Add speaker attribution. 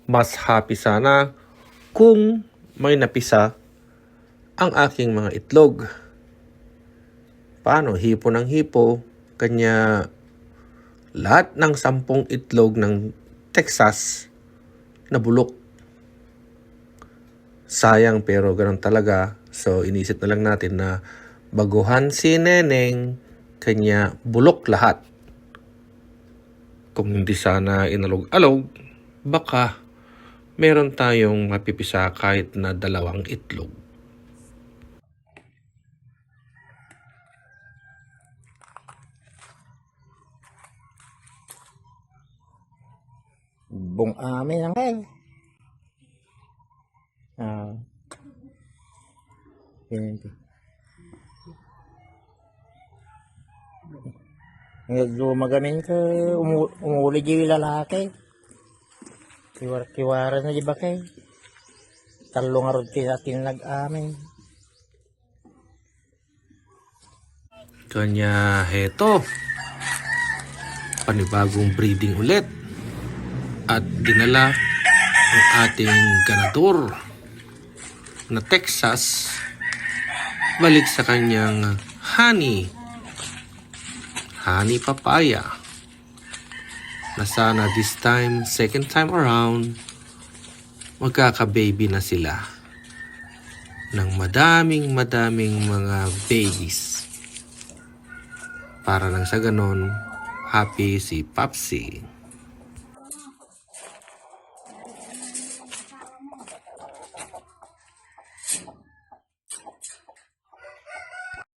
Speaker 1: Mas happy sana kung may napisa ang aking mga itlog. Paano? Hipo ng hipo. Kanya lahat ng 10 itlog ng Texas nabulok. Sayang, pero ganun talaga. So inisip na lang natin na baguhan si Neneng, kanya bulok lahat. Kung hindi sana inalog-alog, baka meron tayong mapipisa kahit na 2 itlog.
Speaker 2: Bung amin ang kay. Hindi. Lumagamin ka, umuli di lalaki. Kiwara na di ba kay? Talong arod atin nag-amin.
Speaker 1: Kanya heto, panibagong breeding ulit. At dinala ang ating ganador na Texas balik sa kanyang honey papaya, na sana this time, second time around, magkaka-baby na sila ng madaming mga babies, para lang sa ganon happy si Papsi.